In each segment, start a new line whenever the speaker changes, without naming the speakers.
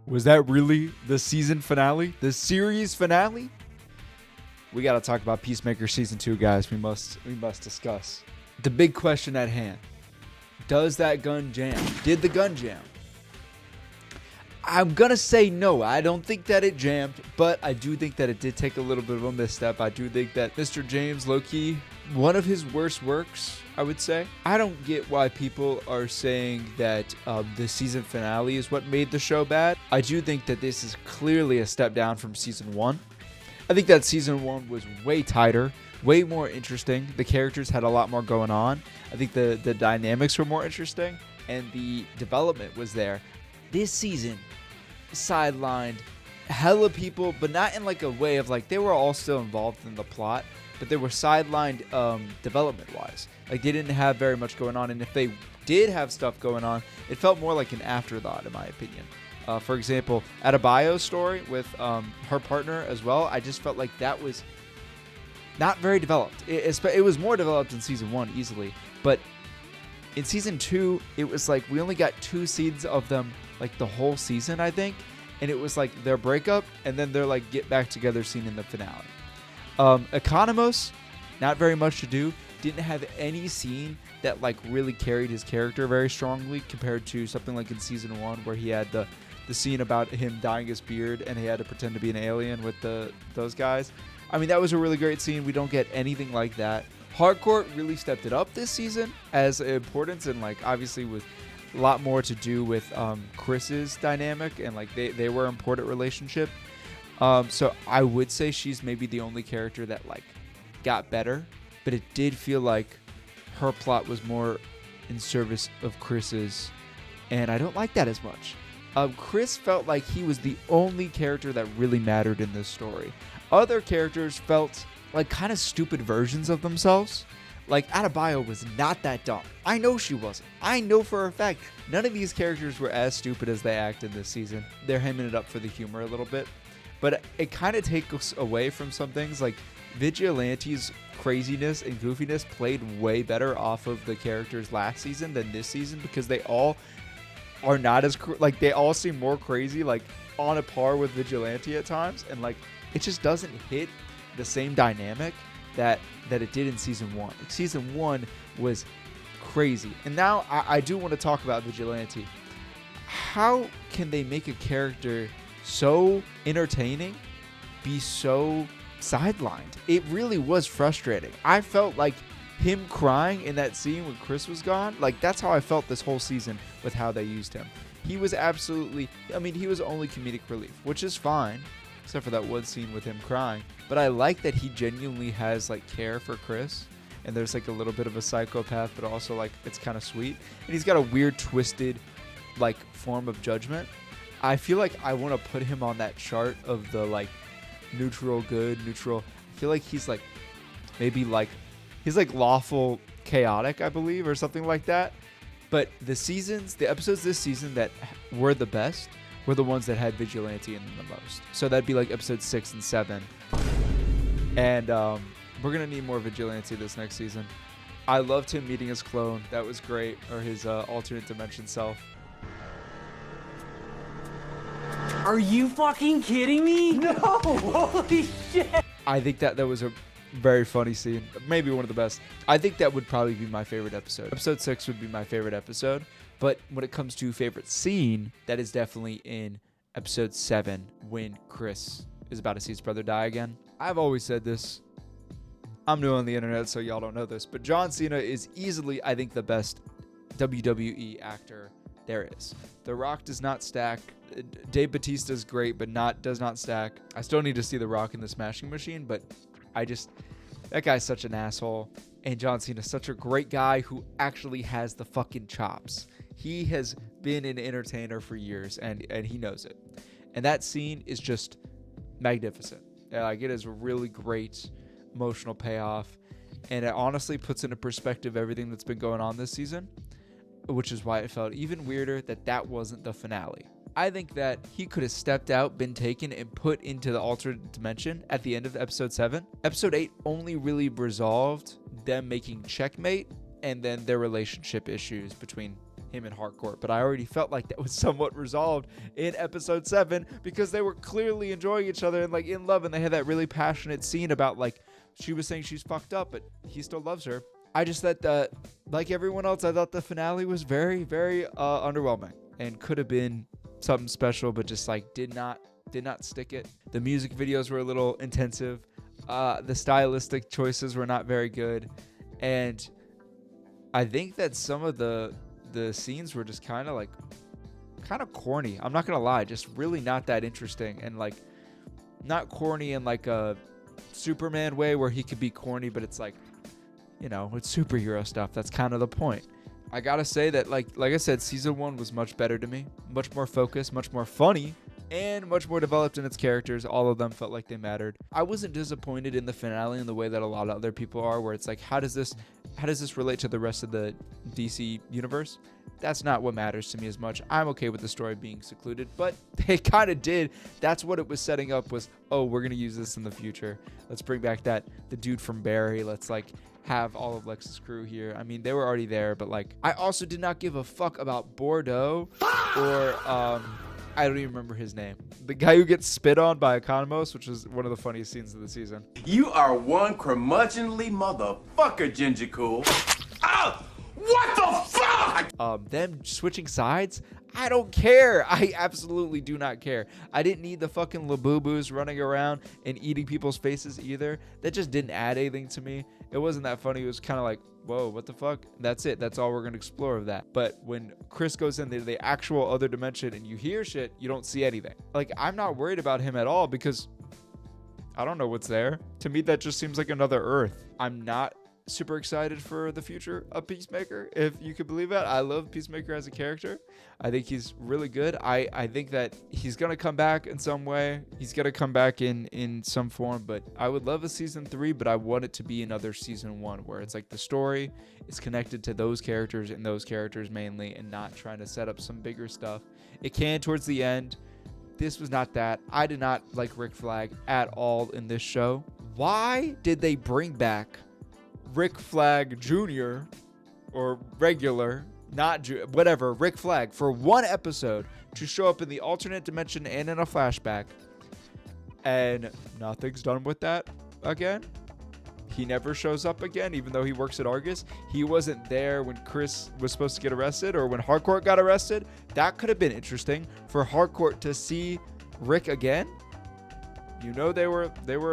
Was that really the season finale? The series finale? We got to talk about Peacemaker Season 2, guys. We must discuss. The big question at hand. Does that gun jam? Did the gun jam? I'm going to say no. I don't think that it jammed, but I do think that it did take a little bit of a misstep. I do think that Mr. James, low-key, one of his worst works, I would say. I don't get why people are saying that the season finale is what made the show bad. I do think that this is clearly a step down from Season 1. I think that Season 1 was way tighter, way more interesting. The characters had a lot more going on. I think the dynamics were more interesting, and the development was there. This season sidelined hella people, but not in like a way of like they were all still involved in the plot, but they were sidelined development wise. Like they didn't have very much going on, and if they did have stuff going on, it felt more like an afterthought in my opinion. For example, Adebayo's story with her partner as well, I just felt like that was not very developed. It was more developed in Season 1 easily, but in Season 2 it was like we only got 2 scenes of them like the whole season, I think, and it was like their breakup and then their like get back together scene in the finale. Economos, not very much to do. Didn't have any scene that like really carried his character very strongly compared to something like in Season 1 where he had the scene about him dyeing his beard and he had to pretend to be an alien with those guys. I mean, that was a really great scene. We don't get anything like that. Hardcore really stepped it up this season as importance, and like obviously with a lot more to do with Chris's dynamic, and like they were an important relationship. So I would say she's maybe the only character that like got better, but it did feel like her plot was more in service of Chris's, and I don't like that as much. Chris felt like he was the only character that really mattered in this story. Other characters felt like kind of stupid versions of themselves. Like Adebayo was not that dumb. I know she wasn't. I know for a fact none of these characters were as stupid as they acted this season. They're hemming it up for the humor a little bit. But it kind of takes away from some things. Like Vigilante's craziness and goofiness played way better off of the characters last season than this season, because they all are not as like they all seem more crazy, like on a par with Vigilante at times, and like it just doesn't hit the same dynamic that it did in Season 1. Season 1 was crazy. And now I do want to talk about Vigilante. How can they make a character so entertaining be so sidelined? It really was frustrating. I felt like him crying in that scene when Chris was gone, like that's how I felt this whole season with how they used him. He was absolutely, I mean, he was only comedic relief, which is fine, except for that one scene with him crying. But I like that he genuinely has like care for Chris, and there's like a little bit of a psychopath, but also like it's kind of sweet, and he's got a weird twisted like form of judgment. I feel like I want to put him on that chart of the like neutral good, neutral. I feel like he's like maybe like he's like lawful chaotic, I believe, or something like that. But the episodes this season that were the best were the ones that had Vigilante in them the most. So that'd be like episodes 6 and 7. And we're going to need more Vigilante this next season. I loved him meeting his clone. That was great. Or his alternate dimension self.
Are you fucking kidding me? No! Holy shit!
I think that was a very funny scene. Maybe one of the best. I think that would probably be my favorite episode. Episode 6 would be my favorite episode. But when it comes to favorite scene, that is definitely in episode 7 when Chris is about to see his brother die again. I've always said this. I'm new on the internet, so y'all don't know this. But John Cena is easily, I think, the best WWE actor there is. The Rock does not stack. Dave Bautista's great, but does not stack. I still need to see The Rock in the Smashing Machine, but that guy's such an asshole. And John Cena's such a great guy who actually has the fucking chops. He has been an entertainer for years, and he knows it. And that scene is just magnificent. Like, it is a really great emotional payoff, and it honestly puts into perspective everything that's been going on this season, which is why it felt even weirder that wasn't the finale. I think that he could have stepped out, been taken, and put into the alternate dimension at the end of episode 7. Episode 8 only really resolved them making checkmate and then their relationship issues between him and Harcourt, but I already felt like that was somewhat resolved in episode 7 because they were clearly enjoying each other and like in love, and they had that really passionate scene about like she was saying she's fucked up, but he still loves her. I just thought like everyone else, I thought the finale was very, very underwhelming and could have been something special, but just like did not stick it. The music videos were a little intensive. The stylistic choices were not very good, and I think that some of the scenes were just kind of corny. I'm not gonna lie, just really not that interesting, and like not corny in like a Superman way where he could be corny, but it's like, you know, it's superhero stuff. That's kind of the point. I gotta say that like I said, season 1 was much better to me, much more focused, much more funny, and much more developed in its characters. All of them felt like they mattered. I wasn't disappointed in the finale in the way that a lot of other people are, where it's like, how does this relate to the rest of the DC universe? That's not what matters to me as much. I'm okay with the story being secluded, but they kind of did. That's what it was setting up, was, oh, we're going to use this in the future. Let's bring back the dude from Barry. Let's like have all of Lex's crew here. I mean, they were already there, but like, I also did not give a fuck about Bordeaux or, I don't even remember his name. The guy who gets spit on by Economos, which is one of the funniest scenes of the season.
You are one curmudgeonly motherfucker, Ginger Cool. Oh, what the fuck?
Them switching sides, I don't care. I absolutely do not care. I didn't need the fucking Labubu's running around and eating people's faces either. That just didn't add anything to me. It wasn't that funny. It was kind of like, whoa, what the fuck? That's it. That's all we're going to explore of that. But when Chris goes into the actual other dimension and you hear shit, you don't see anything. Like, I'm not worried about him at all because I don't know what's there. To me, that just seems like another Earth. I'm not super excited for the future of Peacemaker, if you could believe that. I love Peacemaker as a character. I think he's really good. I think that he's going to come back in some way. He's going to come back in some form, but I would love a season 3, but I want it to be another season 1 where it's like the story is connected to those characters and those characters mainly, and not trying to set up some bigger stuff. It can towards the end. This was not that. I did not like Rick Flag at all in this show. Why did they bring back Rick Flag Jr. or regular, not whatever, Rick Flag for one episode to show up in the alternate dimension and in a flashback, and nothing's done with that again? He never shows up again, even though he works at Argus. He wasn't there when Chris was supposed to get arrested or when Harcourt got arrested. That could have been interesting for Harcourt to see Rick again. You know, they were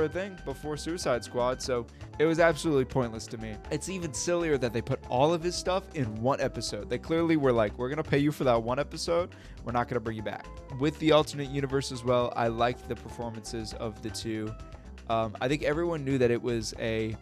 a thing before Suicide Squad, so it was absolutely pointless to me. It's even sillier that they put all of his stuff in one episode. They clearly were like, we're going to pay you for that one episode. We're not going to bring you back. With the alternate universe as well, I liked the performances of the two. I think everyone knew that it was I'm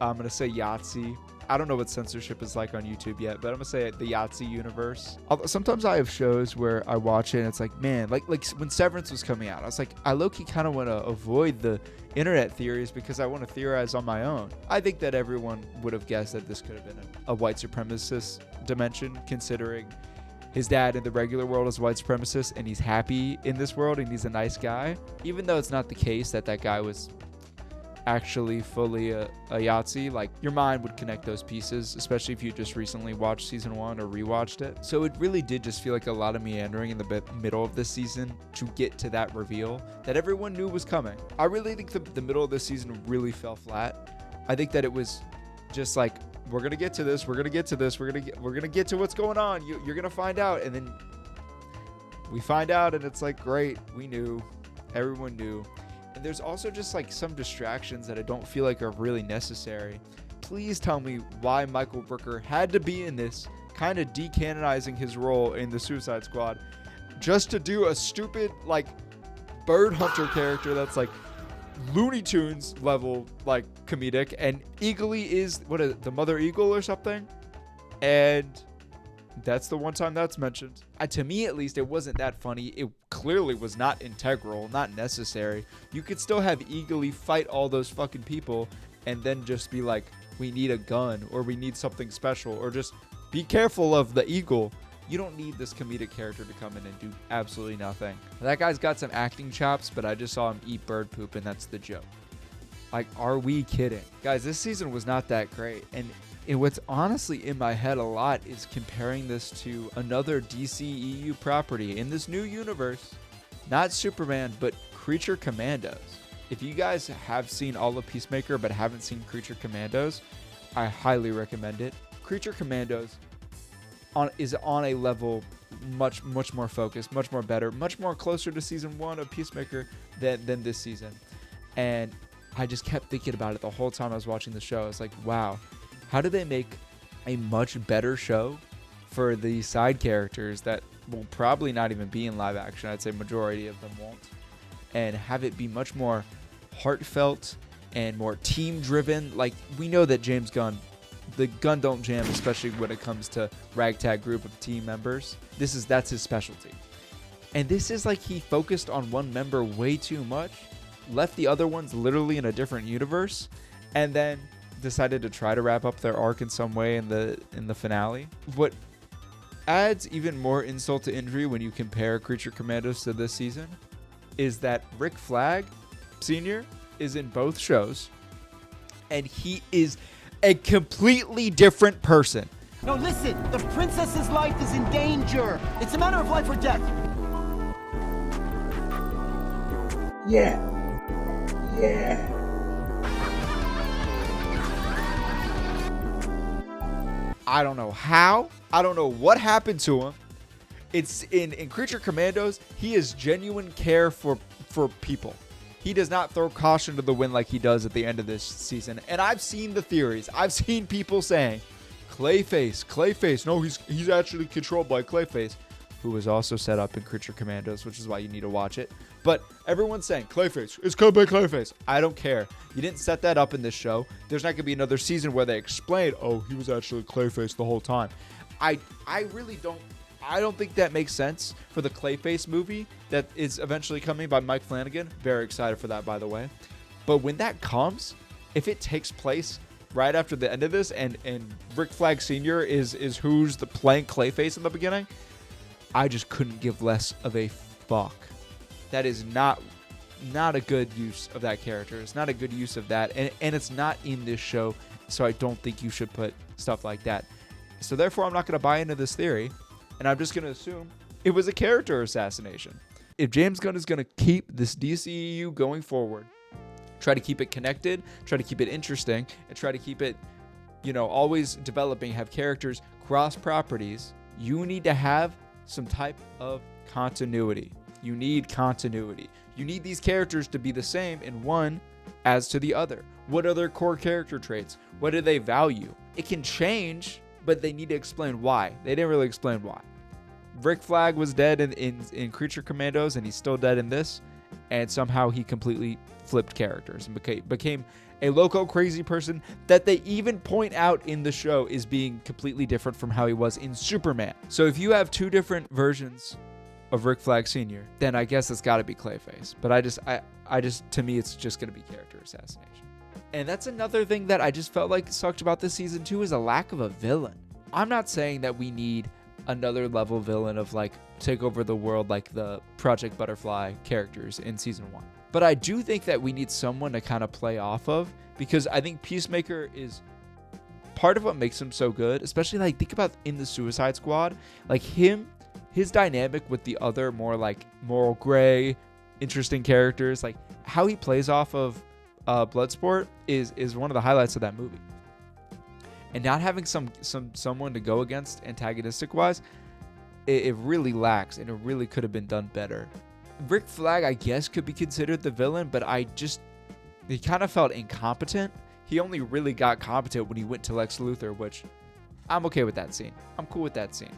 going to say Yahtzee. I don't know what censorship is like on YouTube yet, but I'm going to say the Yahtzee universe. Although sometimes I have shows where I watch it and it's like, man, like when Severance was coming out, I was like, I low-key kind of want to avoid the internet theories because I want to theorize on my own. I think that everyone would have guessed that this could have been a white supremacist dimension, considering his dad in the regular world is white supremacist and he's happy in this world and he's a nice guy. Even though it's not the case that guy was actually fully a Yahtzee, like your mind would connect those pieces, especially if you just recently watched season 1 or rewatched it. So it really did just feel like a lot of meandering in the middle of this season to get to that reveal that everyone knew was coming. I really think the middle of this season really fell flat. I think that it was just like, we're gonna get to this, we're gonna get to this, we're gonna get to what's going on, you're gonna find out, and then we find out and it's like, great, we knew, everyone knew. And there's also just like some distractions that I don't feel like are really necessary. Please tell me why Michael Rooker had to be in this, kind of decanonizing his role in the Suicide Squad, just to do a stupid like bird hunter character that's like Looney Tunes level like comedic, and Eagly is the Mother Eagle or something, and that's the one time that's mentioned. To me, at least, it wasn't that funny. It clearly was not integral, not necessary. You could still have Eagly fight all those fucking people and then just be like, we need a gun or we need something special, or just be careful of the eagle. You don't need this comedic character to come in and do absolutely nothing. That guy's got some acting chops, but I just saw him eat bird poop and that's the joke. Like, are we kidding? Guys, this season was not that great. And And what's honestly in my head a lot is comparing this to another DCEU property in this new universe. Not Superman, but Creature Commandos. If you guys have seen all of Peacemaker but haven't seen Creature Commandos, I highly recommend it. Creature Commandos is on a level much more focused, much more better, much more closer to season 1 of Peacemaker than this season. And I just kept thinking about it the whole time I was watching the show. I was like, wow, how do they make a much better show for the side characters that will probably not even be in live action? I'd say majority of them won't. And have it be much more heartfelt and more team driven. Like, we know that James Gunn, the gun don't jam, especially when it comes to ragtag group of team members. That's his specialty. And this is like he focused on one member way too much, left the other ones literally in a different universe, and then decided to try to wrap up their arc in some way in the finale. What adds even more insult to injury when you compare Creature Commandos to this season is that Rick Flag Sr. is in both shows, and he is a completely different person.
No, listen, the princess's life is in danger. It's a matter of life or death.
Yeah.
I don't know how. I don't know what happened to him. It's in Creature Commandos, he is genuine care for people. He does not throw caution to the wind like he does at the end of this season. And I've seen the theories. I've seen people saying, Clayface. No, he's actually controlled by Clayface, who was also set up in Creature Commandos, which is why you need to watch it. But everyone's saying, Clayface, it's called by Clayface. I don't care. You didn't set that up in this show. There's not going to be another season where they explain, oh, he was actually Clayface the whole time. I really don't. I don't think that makes sense for the Clayface movie that is eventually coming by Mike Flanagan. Very excited for that, by the way. But when that comes, if it takes place right after the end of this and Rick Flag Sr. is who's playing Clayface in the beginning, I just couldn't give less of a fuck. That is not a good use of that character. It's not a good use of that. And it's not in this show, so I don't think you should put stuff like that. So therefore, I'm not going to buy into this theory. And I'm just going to assume it was a character assassination. If James Gunn is going to keep this DCEU going forward, try to keep it connected, try to keep it interesting, and try to keep it, always developing, have characters cross properties, you need to have some type of continuity. You need continuity. You need these characters to be the same in one as to the other. What are their core character traits? What do they value? It can change, but they need to explain why. They didn't really explain why. Rick Flag was dead in Creature Commandos, and he's still dead in this, and somehow he completely flipped characters and became a loco crazy person that they even point out in the show is being completely different from how he was in Superman. So if you have two different versions of Rick Flag Sr., then I guess it's got to be Clayface. But I just to me, it's just going to be character assassination. And that's another thing that I just felt like sucked about this season too, is a lack of a villain. I'm not saying that we need another level villain of like take over the world like the Project Butterfly characters in season 1. But I do think that we need someone to kind of play off of, because I think Peacemaker is part of what makes him so good, especially like think about in the Suicide Squad, like his dynamic with the other more like moral gray, interesting characters, like how he plays off of Bloodsport is one of the highlights of that movie. And not having someone to go against antagonistic wise, it really lacks, and it really could have been done better. Rick Flag, I guess, could be considered the villain, but he kind of felt incompetent. He only really got competent when he went to Lex Luthor, which I'm okay with that scene. I'm cool with that scene.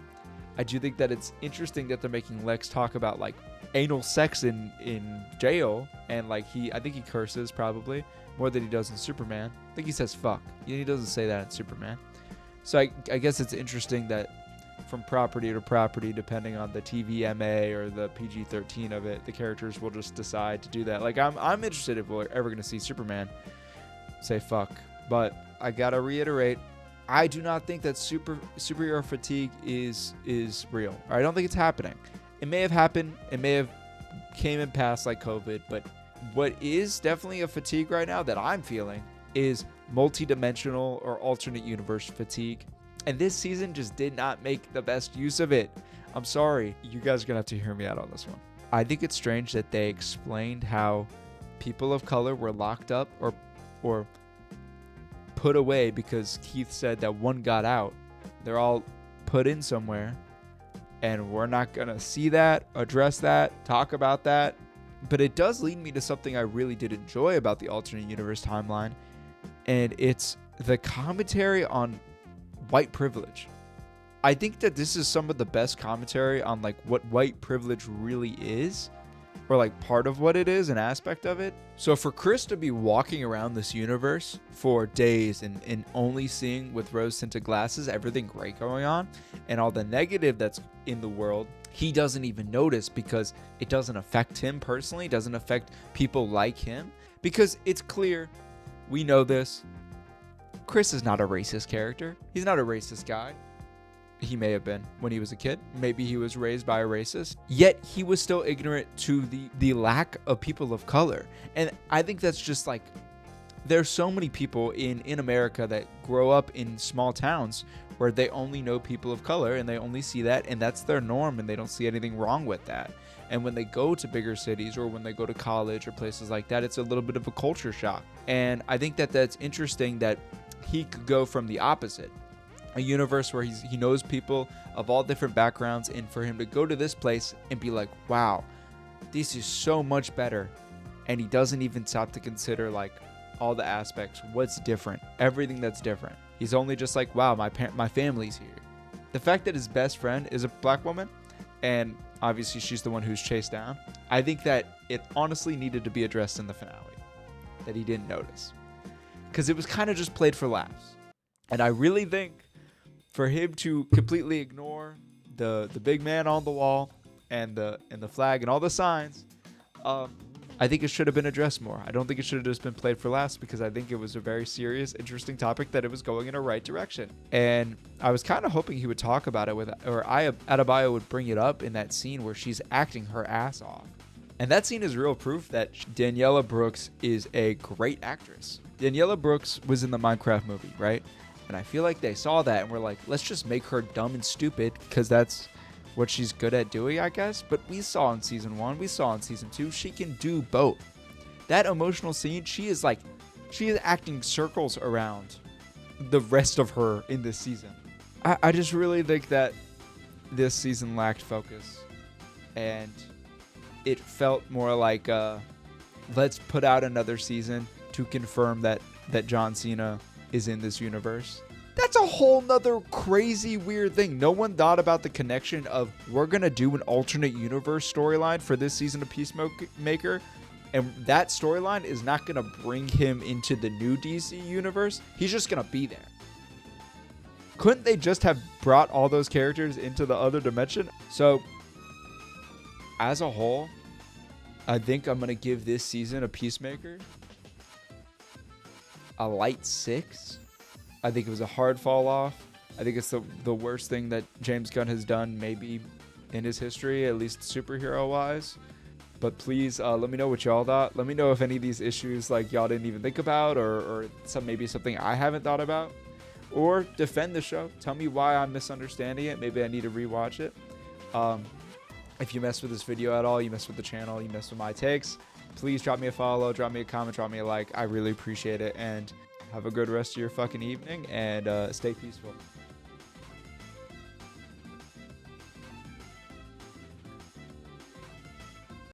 I do think that it's interesting that they're making Lex talk about like anal sex in jail, and like I think he curses probably more than he does in Superman. I think he says fuck. He doesn't say that in Superman. So I guess it's interesting that from property to property, depending on the TVMA or the PG-13 of it, the characters will just decide to do that. Like I'm interested if we're ever going to see Superman say fuck. But I gotta reiterate, I do not think that superhero fatigue is real. Or I don't think it's happening. It may have happened. It may have came and passed like COVID. But what is definitely a fatigue right now that I'm feeling is multi-dimensional or alternate universe fatigue. And this season just did not make the best use of it. I'm sorry. You guys are going to have to hear me out on this one. I think it's strange that they explained how people of color were locked up or put away because Keith said that one got out. They're all put in somewhere, and we're not going to see that, address that, talk about that. But it does lead me to something I really did enjoy about the alternate universe timeline, and it's the commentary on white privilege. I think that this is some of the best commentary on like what white privilege really is, or like part of what it is, an aspect of it. So for Chris to be walking around this universe for days and only seeing with rose-tinted glasses everything great going on and all the negative that's in the world, he doesn't even notice because it doesn't affect him personally, doesn't affect people like him, because it's clear, we know this, Chris is not a racist character. He's not a racist guy. He may have been when he was a kid. Maybe he was raised by a racist. Yet he was still ignorant to the lack of people of color. And I think that's just like, there's so many people in America that grow up in small towns where they only know people of color and they only see that and that's their norm and they don't see anything wrong with that. And when they go to bigger cities or when they go to college or places like that, it's a little bit of a culture shock. And I think that that's interesting that he could go from the opposite. A universe where he knows people of all different backgrounds, and for him to go to this place and be like, wow, this is so much better, and he doesn't even stop to consider like all the aspects, what's different, everything that's different. He's only just like, wow, my family's here. The fact that his best friend is a black woman, and obviously she's the one who's chased down, I think that it honestly needed to be addressed in the finale, that he didn't notice, because it was kind of just played for laughs. And I really think for him to completely ignore the big man on the wall and the flag and all the signs, I think it should have been addressed more. I don't think it should have just been played for laughs, because I think it was a very serious, interesting topic that it was going in a right direction. And I was kind of hoping he would talk about it Adebayo would bring it up in that scene where she's acting her ass off. And that scene is real proof that Daniela Brooks is a great actress. Daniela Brooks was in the Minecraft movie, right? And I feel like they saw that and were like, let's just make her dumb and stupid because that's what she's good at doing, I guess. But we saw in season 1, we saw in season 2, she can do both. That emotional scene, she is acting circles around the rest of her in this season. I just really think that this season lacked focus. And it felt more like, let's put out another season to confirm that John Cena is in this universe. That's a whole nother crazy weird thing. No one thought about the connection of, we're gonna do an alternate universe storyline for this season of Peacemaker, and that storyline is not gonna bring him into the new DC universe. He's just gonna be there. Couldn't they just have brought all those characters into the other dimension? So as a whole, I think I'm gonna give this season of Peacemaker a light 6. I think it was a hard fall off. I think it's the worst thing that James Gunn has done maybe in his history, at least superhero wise. But please let me know what y'all thought. Let me know if any of these issues like y'all didn't even think about, or maybe something I haven't thought about, or defend the show. Tell me why I'm misunderstanding it. Maybe I need to rewatch it. If you mess with this video at all, you mess with the channel, you mess with my takes, please drop me a follow, drop me a comment, drop me a like. I really appreciate it. And have a good rest of your fucking evening, and stay peaceful.